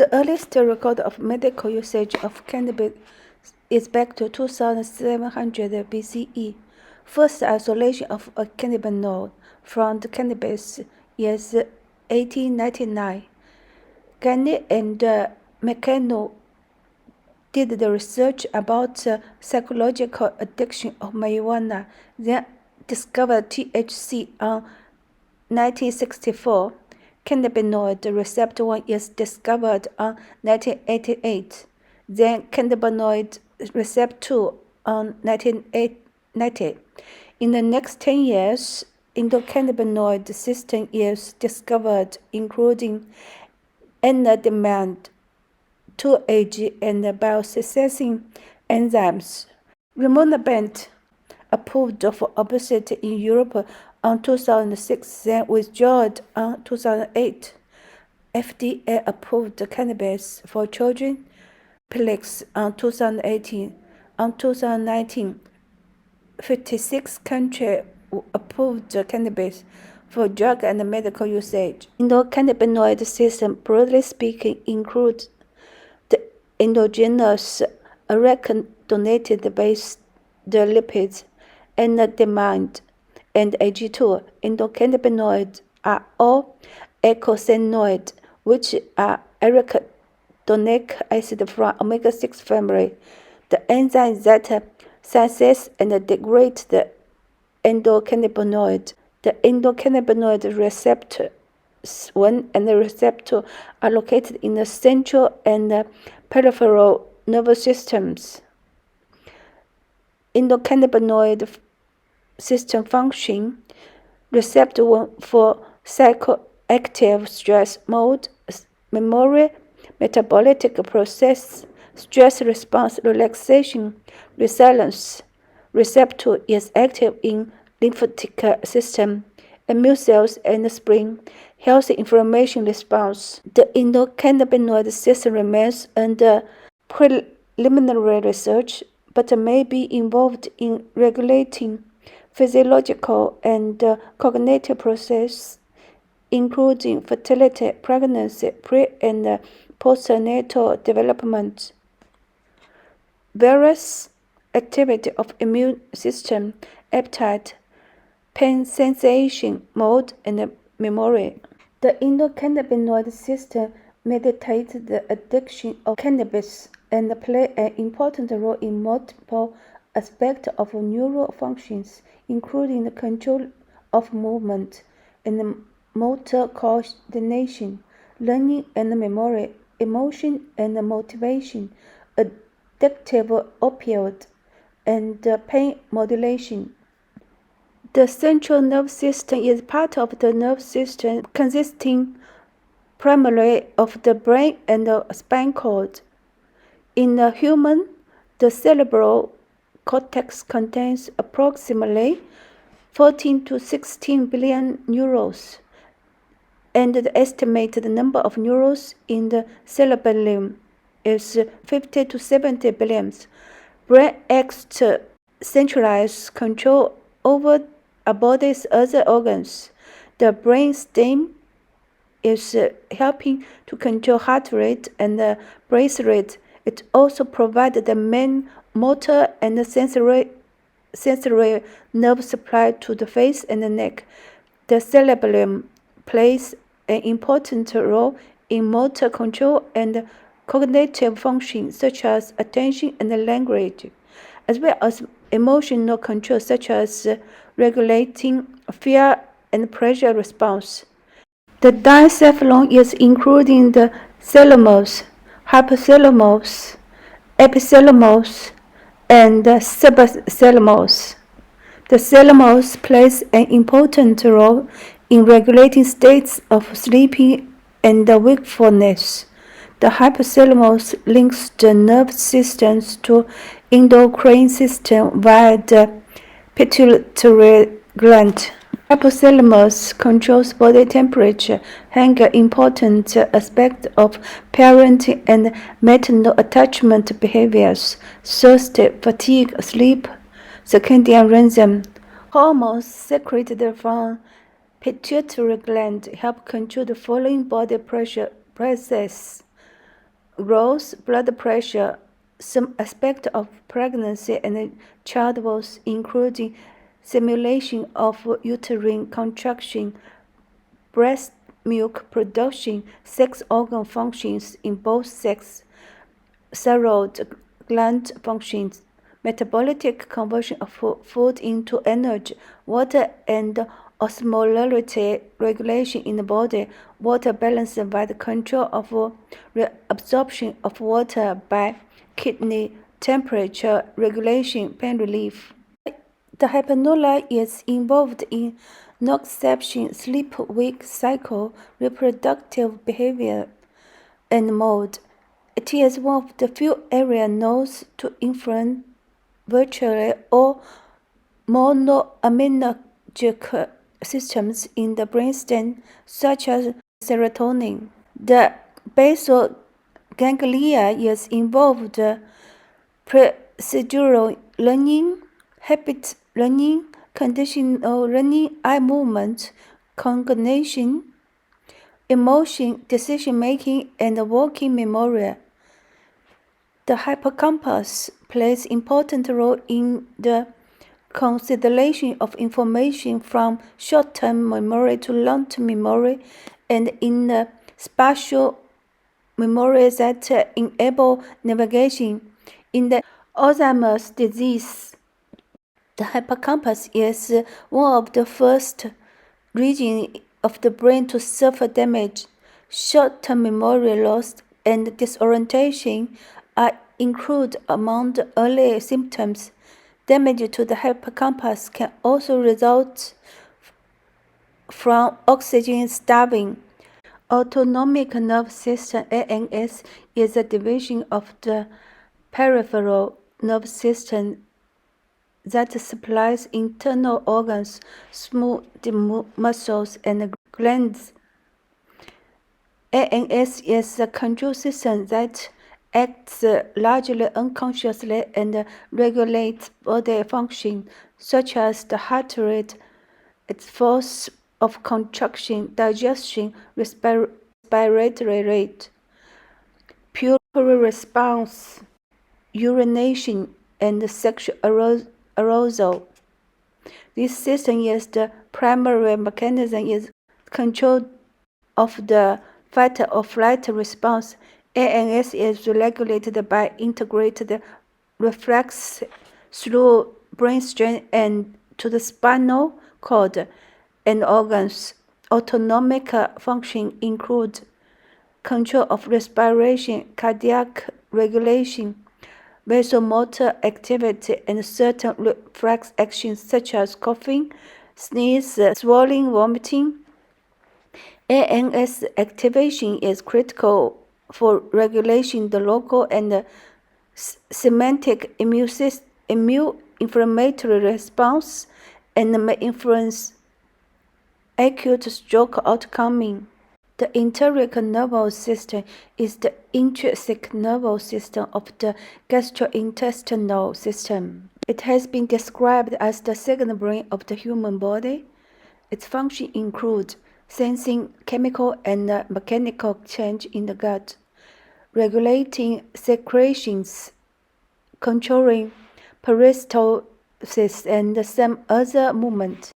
The earliest record of medical usage of cannabis is back to 2700 BCE. First isolation of a cannabinoid from the cannabis is 1899. Garnier and McCannell did the research about psychological addiction of marijuana, then discovered THC on 1964. Cannabinoid receptor 1 is discovered on 1988, then cannabinoid receptor 2 on 1990. In the next 10 years, endocannabinoid system is discovered, including anandamide, 2-AG, and bioprocessing enzymes. Rimonabant, approved for obesity in Europe on 2006, then withdrawn on 2008. FDA approved cannabis for children, Pelix on 2018. On 2019, 56 countries approved cannabis for drug and medical usage. Endocannabinoid system, broadly speaking, includes the endogenous arachidonate-based lipids, anandamide, and AG2. Endocannabinoids are all eicosanoids, which are arachidonic acid from omega-6 family, the enzyme that synthesizes and degrades the endocannabinoid. The endocannabinoid receptor 1 and the receptor are located in the central and peripheral nervous systems. Endocannabinoid system function: receptor 1 for psychoactive stress mode, memory, metabolic process, stress response, relaxation, resilience. Receptor 2 is active in lymphatic system, immune cells, and spleen, healthy inflammation response. The endocannabinoid system remains under preliminary research, but may be involved in regulating physiological and cognitive processes, including fertility, pregnancy, pre- and postnatal development. Various activity of immune system, appetite, pain sensation, mood, and memory. The endocannabinoid system mediates the addiction of cannabis and play an important role in multiple aspects of neural functions, including the control of movement and motor coordination, learning and memory, emotion and motivation, addictive opioid, and pain modulation. The central nervous system is part of the nervous system consisting primarily of the brain and the spinal cord. In a human, the cerebral cortex contains approximately 14 to 16 billion neurons, and the estimated number of neurons in the cerebellum is 50 to 70 billion. Brain acts to centralize control over a body's other organs. The brain stem is helping to control heart rate and breath rate. It also provides the main motor and sensory nerve supply to the face and the neck. The cerebellum plays an important role in motor control and cognitive functions such as attention and language, as well as emotional control such as regulating fear and pressure response. The diencephalon is including the thalamus, hypothalamus, epithalamus, and subthalamus. The thalamus plays an important role in regulating states of sleeping and wakefulness. The hypothalamus links the nerve systems to endocrine system via the pituitary gland. Hypothalamus controls body temperature, hunger, important aspect of parenting and maternal attachment behaviors, thirst, fatigue, sleep, circadian rhythm. Hormones secreted from pituitary gland help control the following body pressure process: growth, blood pressure, some aspect of pregnancy and childbirth, including simulation of uterine contraction, breast milk production, sex organ functions in both sexes, thyroid gland functions, metabolic conversion of food into energy, water and osmolarity regulation in the body, water balance by the control of reabsorption of water by kidney, temperature regulation, pain relief. The hypnola is involved in nocception, sleep-wake cycle, reproductive behavior, and mode. It is one of the few areas known to influence virtually all monoaminergic systems in the brainstem, such as serotonin. The basal ganglia is involved procedural learning, habit learning, conditional learning, eye movement, cognition, emotion, decision-making, and working memory. The hippocampus plays an important role in the consideration of information from short-term memory to long-term memory and in the spatial memory that enable navigation. In the Alzheimer's disease, the hippocampus is one of the first regions of the brain to suffer damage. Short-term memory loss and disorientation are included among the early symptoms. Damage to the hippocampus can also result from oxygen starving. Autonomic nervous system (ANS) is a division of the peripheral nervous system that supplies internal organs, smooth muscles, and glands. ANS is a control system that acts largely unconsciously and regulates body function, such as the heart rate, its force of contraction, digestion, respiratory rate, pupillary response, urination, and sexual arousal. This system is the primary mechanism is control of the fight or flight response. ANS is regulated by integrated reflex through brainstem and to the spinal cord and organs. Autonomic functions include control of respiration, cardiac regulation, vasomotor activity, and certain reflex actions such as coughing, sneeze, swallowing, vomiting. ANS activation is critical for regulating the local and semantic immune inflammatory response and may influence acute stroke outcome. The enteric nervous system is the intrinsic nervous system of the gastrointestinal system. It has been described as the second brain of the human body. Its functions include sensing chemical and mechanical change in the gut, regulating secretions, controlling peristalsis, and some other movements.